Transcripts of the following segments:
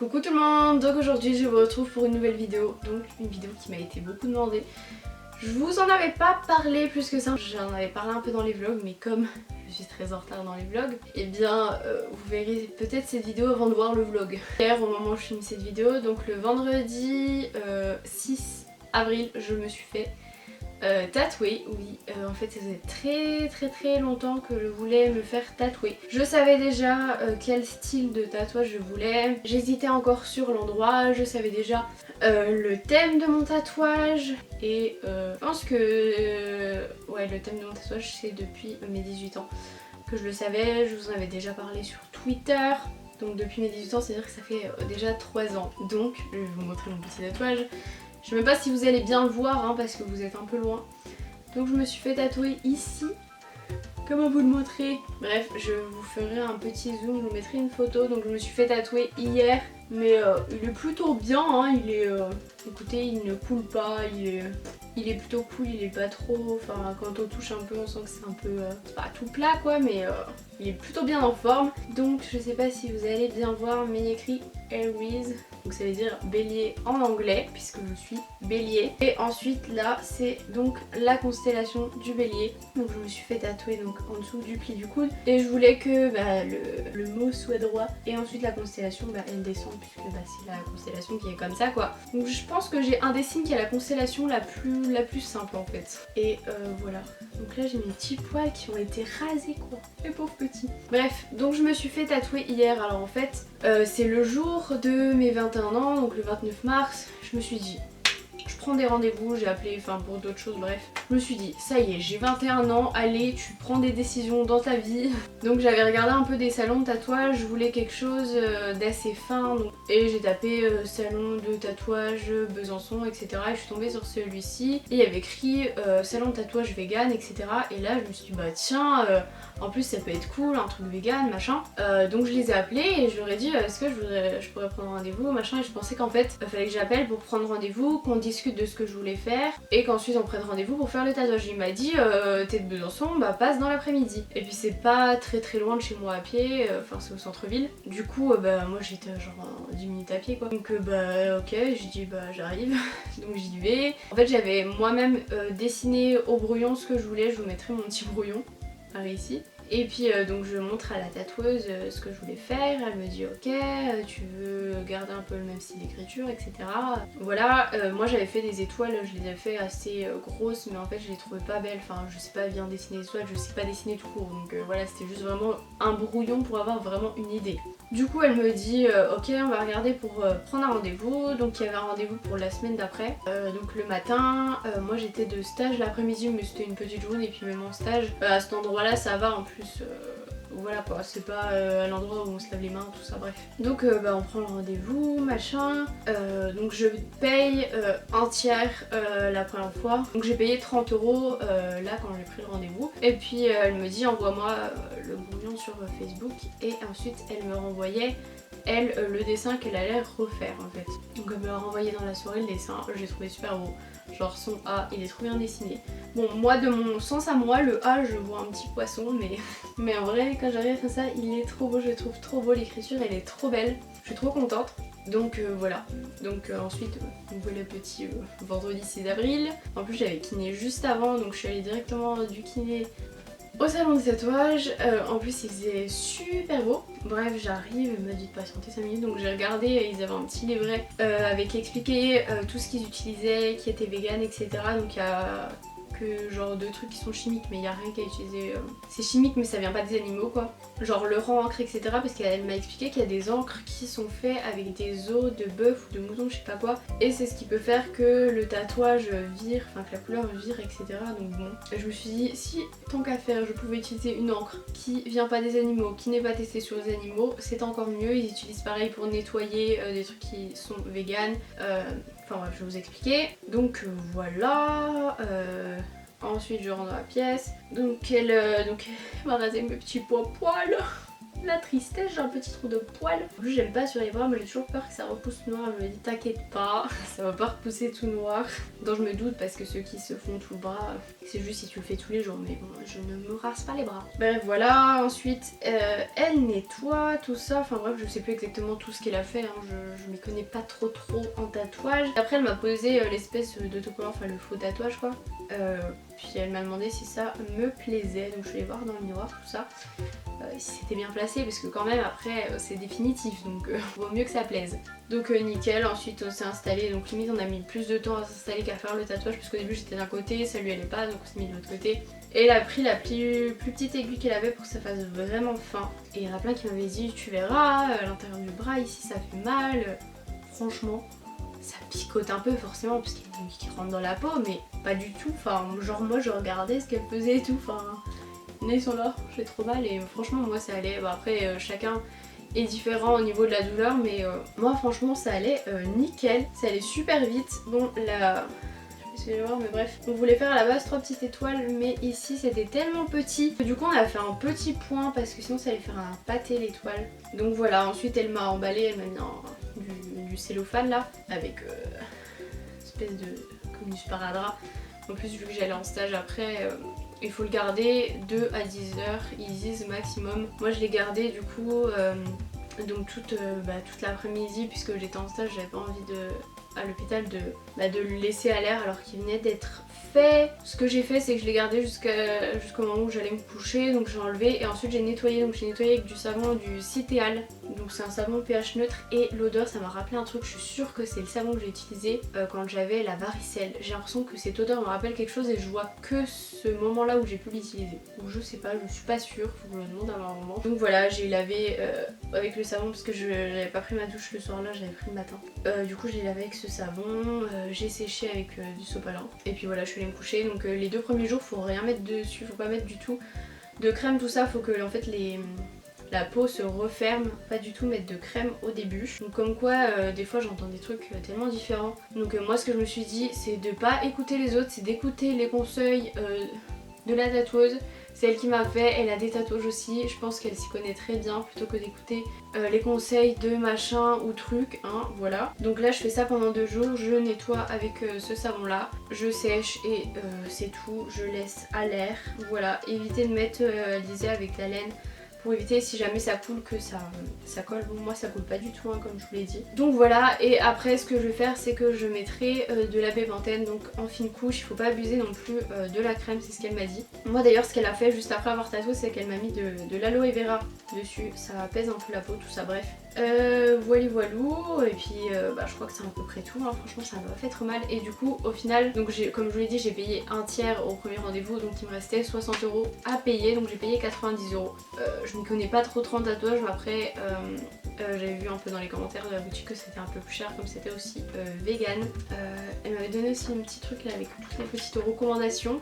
Coucou tout le monde, donc aujourd'hui je vous retrouve pour une nouvelle vidéo, donc une vidéo qui m'a été beaucoup demandée. Je vous en avais pas parlé plus que ça, j'en avais parlé un peu dans les vlogs, mais comme je suis très en retard dans les vlogs, et bien vous verrez peut-être cette vidéo avant de voir le vlog. Hier au moment où je filme cette vidéo, donc le vendredi 6 avril, je me suis fait tatouer, oui, en fait ça faisait très longtemps que je voulais me faire tatouer. Je savais déjà quel style de tatouage je voulais, j'hésitais encore sur l'endroit, je savais déjà le thème de mon tatouage et je pense que ouais, le thème de mon tatouage c'est depuis mes 18 ans que je le savais, je vous en avais déjà parlé sur Twitter. Donc depuis mes 18 ans, c'est-à-dire que ça fait déjà 3 ans. Donc je vais vous montrer mon petit tatouage. Je sais même pas si vous allez bien le voir hein, parce que vous êtes un peu loin. Donc je me suis fait tatouer ici. Comment vous le montrer? Bref, je vous ferai un petit zoom, je vous mettrai une photo. Donc je me suis fait tatouer hier. Mais il est plutôt bien, hein. Il est, écoutez, il ne coule pas, il est plutôt cool, il est pas trop, enfin quand on touche un peu on sent que c'est un peu, pas tout plat quoi, mais il est plutôt bien en forme. Donc je sais pas si vous allez bien voir, mais il y a écrit Aries, donc ça veut dire bélier en anglais, puisque je suis bélier. Et ensuite là c'est donc la constellation du bélier, donc je me suis fait tatouer donc en dessous du pli du coude. Et je voulais que le mot soit droit, et ensuite la constellation elle descend, puisque c'est la constellation qui est comme ça quoi. Donc je pense que j'ai un des signes qui est la constellation la plus simple en fait. Et voilà. Donc là j'ai mes petits poils qui ont été rasés quoi. Les pauvres petits. Bref, donc je me suis fait tatouer hier. Alors en fait c'est le jour de mes 21 ans, donc le 29 mars. Je me suis dit, je prends des rendez-vous, j'ai appelé enfin pour d'autres choses, bref. Je me suis dit, ça y est, j'ai 21 ans, allez, tu prends des décisions dans ta vie. Donc j'avais regardé un peu des salons de tatouage, je voulais quelque chose d'assez fin. Donc... Et j'ai tapé salon de tatouage Besançon, etc. Et je suis tombée sur celui-ci. Et il y avait écrit salon de tatouage vegan, etc. Et là je me suis dit, bah tiens, en plus ça peut être cool, un truc vegan, machin. Donc je les ai appelés et je leur ai dit, est-ce que je pourrais prendre rendez-vous, machin. Et je pensais qu'en fait, il fallait que j'appelle pour prendre rendez-vous, qu'on discute de ce que je voulais faire. Et qu'ensuite on prenne rendez-vous pour faire le tatouage. Il m'a dit t'es de Besançon, bah passe dans l'après-midi. Et puis c'est pas très loin de chez moi à pied, enfin c'est au centre-ville. Du coup bah moi j'étais genre 10 minutes à pied quoi. Donc bah ok, j'ai dit bah j'arrive. Donc j'y vais. En fait j'avais moi-même dessiné au brouillon ce que je voulais, je vous mettrai mon petit brouillon par ici. Et puis donc je montre à la tatoueuse ce que je voulais faire, elle me dit ok, tu veux garder un peu le même style d'écriture, etc. Voilà, moi j'avais fait des étoiles, je les avais fait assez grosses, mais en fait je les trouvais pas belles, enfin je sais pas bien dessiner des étoiles, je sais pas dessiner tout court, donc voilà, c'était juste vraiment un brouillon pour avoir vraiment une idée. Du coup elle me dit ok, on va regarder pour prendre un rendez-vous. Donc il y avait un rendez-vous pour la semaine d'après. Donc le matin, moi j'étais de stage l'après-midi, mais c'était une petite journée. Et puis même en stage, à cet endroit là ça va en plus. Voilà quoi, c'est pas à l'endroit où on se lave les mains, tout ça, bref. Donc bah on prend le rendez-vous, machin. Donc je paye un tiers la première fois. Donc j'ai payé 30 € là quand j'ai pris le rendez-vous. Et puis elle me dit envoie-moi le brouillon sur Facebook. Et ensuite elle me renvoyait elle le dessin qu'elle allait refaire en fait. Donc elle me l'a renvoyé dans la soirée le dessin, j'ai trouvé super beau. Genre son A, il est trop bien dessiné. Bon moi de mon sens à moi, le A je vois un petit poisson mais en vrai quand j'arrive à ça il est trop beau, je le trouve trop beau, l'écriture elle est trop belle. Je suis trop contente. Donc voilà, donc ensuite voilà petit vendredi 6 avril. En plus j'avais kiné juste avant donc je suis allée directement du kiné au salon de tatouage. En plus il faisait super beau. Bref j'arrive, il m'a dit de patienter 5 minutes donc j'ai regardé, ils avaient un petit livret avec expliqué tout ce qu'ils utilisaient, qui était vegan, etc. Donc il y a que genre de trucs qui sont chimiques mais il n'y a rien qu'à utiliser. C'est chimique mais ça vient pas des animaux quoi. Genre le rang encre, etc. Parce qu'elle m'a expliqué qu'il y a des encres qui sont faits avec des os de bœuf ou de mouton, je sais pas quoi. Et c'est ce qui peut faire que le tatouage vire, enfin que la couleur vire, etc. Donc bon, je me suis dit si tant qu'à faire je pouvais utiliser une encre qui vient pas des animaux, qui n'est pas testée sur les animaux, c'est encore mieux. Ils utilisent pareil pour nettoyer des trucs qui sont vegan. Enfin bref, je vais vous expliquer. Donc voilà. Ensuite je rentre dans la pièce. Donc elle m'a rasé mes petits poils. la tristesse, j'ai un petit trou de poil. En plus j'aime pas sur les bras, mais j'ai toujours peur que ça repousse noir. Je me dis t'inquiète pas, ça va pas repousser tout noir. Donc je me doute parce que ceux qui se font tout le bras, c'est juste si tu le fais tous les jours. Mais bon, je ne me rase pas les bras. Bref voilà, ensuite elle nettoie tout ça. Enfin bref, je sais plus exactement tout ce qu'elle a fait. Hein. Je m'y connais pas trop en tatouage. Après elle m'a posé l'espèce d'autocollant, enfin le faux tatouage quoi. Puis elle m'a demandé si ça me plaisait. Donc je vais voir dans le miroir tout ça. Si c'était bien placé parce que quand même après c'est définitif donc vaut mieux que ça plaise. Donc nickel, ensuite on s'est installé, donc limite on a mis plus de temps à s'installer qu'à faire le tatouage parce qu'au début j'étais d'un côté, ça lui allait pas donc on s'est mis de l'autre côté. Et elle a pris la plus petite aiguille qu'elle avait pour que ça fasse vraiment fin. Et il y en a plein qui m'avaient dit tu verras, à l'intérieur du bras ici ça fait mal. Franchement ça picote un peu forcément parce qu'il y a une aiguille qui rentre dans la peau mais pas du tout, enfin genre moi je regardais ce qu'elle faisait et tout, enfin... Ils sont là, j'ai trop mal et franchement moi ça allait. Bon, après chacun est différent au niveau de la douleur mais moi franchement ça allait nickel, ça allait super vite. Bon là, je sais pas si voir mais bref, on voulait faire à la base 3 petites étoiles mais ici c'était tellement petit que du coup on a fait un petit point parce que sinon ça allait faire un pâté l'étoile. Donc voilà, ensuite elle m'a emballé, elle m'a mis du cellophane là avec une espèce de comme du sparadrap. En plus vu que j'allais en stage après... il faut le garder 2 à 10 heures, ils disent maximum. Moi je l'ai gardé du coup donc toute l'après-midi puisque j'étais en stage, j'avais pas envie à l'hôpital de le laisser à l'air alors qu'il venait d'être fait. Ce que j'ai fait c'est que je l'ai gardé jusqu'au moment où j'allais me coucher, donc j'ai enlevé et ensuite j'ai nettoyé. Donc j'ai nettoyé avec du savon du Citéal, donc c'est un savon pH neutre et l'odeur ça m'a rappelé un truc, je suis sûre que c'est le savon que j'ai utilisé quand j'avais la varicelle. J'ai l'impression que cette odeur me rappelle quelque chose et je vois que ce moment là où j'ai pu l'utiliser. Donc je sais pas, je suis pas sûre, faut que je me demande à un moment. Donc voilà, j'ai lavé avec le savon parce que j'avais pas pris ma douche le soir là, j'avais pris le matin. Du coup j'ai lavé avec ce savon, j'ai séché avec du sopalin et puis voilà je suis allée me coucher. Donc les 2 premiers jours faut rien mettre dessus, faut pas mettre du tout de crème tout ça, faut que en fait la peau se referme, pas du tout mettre de crème au début. Donc comme quoi des fois j'entends des trucs tellement différents. Donc moi ce que je me suis dit c'est de pas écouter les autres, c'est d'écouter les conseils de la tatoueuse. C'est elle qui m'a fait, elle a des tatouages aussi, je pense qu'elle s'y connaît très bien plutôt que d'écouter les conseils de machin ou truc, hein, voilà. Donc là je fais ça pendant 2 jours, je nettoie avec ce savon là, je sèche et c'est tout, je laisse à l'air, voilà. Évitez de mettre, elle disait avec la laine, pour éviter si jamais ça coule que ça colle. Bon moi ça coule pas du tout hein, comme je vous l'ai dit. Donc voilà, et après ce que je vais faire c'est que je mettrai de la bépantène donc en fine couche. Il faut pas abuser non plus de la crème, c'est ce qu'elle m'a dit. Moi d'ailleurs ce qu'elle a fait juste après avoir tatoué c'est qu'elle m'a mis de l'aloe vera dessus. Ça apaise un peu la peau, tout ça, bref. Voilou, et puis je crois que c'est à peu près tout, hein. Franchement ça m'a fait trop mal et du coup au final, donc comme je vous l'ai dit j'ai payé un tiers au premier rendez-vous donc il me restait 60 € à payer, donc j'ai payé 90 €. Je m'y connais pas trop en tatouage mais après j'avais vu un peu dans les commentaires de la boutique que c'était un peu plus cher comme c'était aussi vegan. Elle m'avait donné aussi un petit truc là avec toutes les petites recommandations.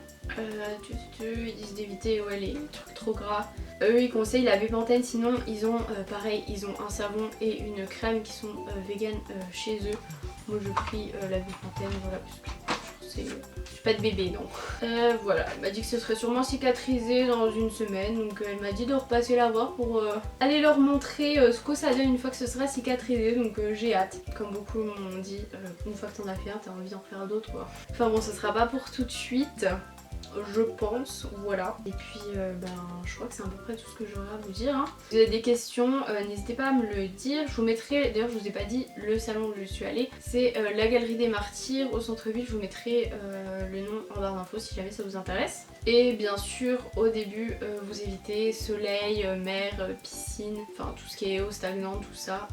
Ils disent d'éviter les trucs trop gras. Eux ils conseillent la bépantène, sinon ils ont pareil, ils ont un savon et une crème qui sont vegan chez eux. Moi je pris la bépantène, voilà, parce que je suis pas de bébé non. Voilà, elle m'a dit que ce serait sûrement cicatrisé dans une semaine, donc elle m'a dit de repasser la voir pour aller leur montrer ce que ça donne une fois que ce sera cicatrisé, donc j'ai hâte. Comme beaucoup m'ont dit, une fois que t'en as fait un, t'as envie d'en faire d'autres quoi. Enfin bon, ce sera pas pour tout de suite. Je pense, voilà. Et puis je crois que c'est à peu près tout ce que j'aurais à vous dire, hein. Si vous avez des questions, n'hésitez pas à me le dire. Je vous mettrai, d'ailleurs je vous ai pas dit le salon où je suis allée, c'est la Galerie des Martyrs au centre-ville. Je vous mettrai le nom en barre d'infos si jamais ça vous intéresse. Et bien sûr au début vous évitez soleil, mer, piscine, enfin tout ce qui est eau stagnante, tout ça,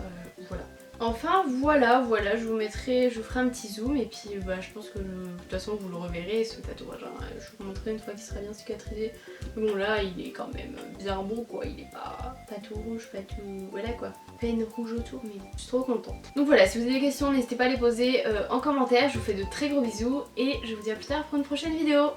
voilà. Enfin voilà, je vous ferai un petit zoom et puis je pense que de toute façon vous le reverrez ce tatouage, hein. Je vous montrerai une fois qu'il sera bien cicatrisé. Bon là il est quand même bien beau quoi, il est pas tout rouge, pas tout... voilà quoi. Peine rouge autour mais je suis trop contente. Donc voilà, si vous avez des questions n'hésitez pas à les poser en commentaire, je vous fais de très gros bisous et je vous dis à plus tard pour une prochaine vidéo.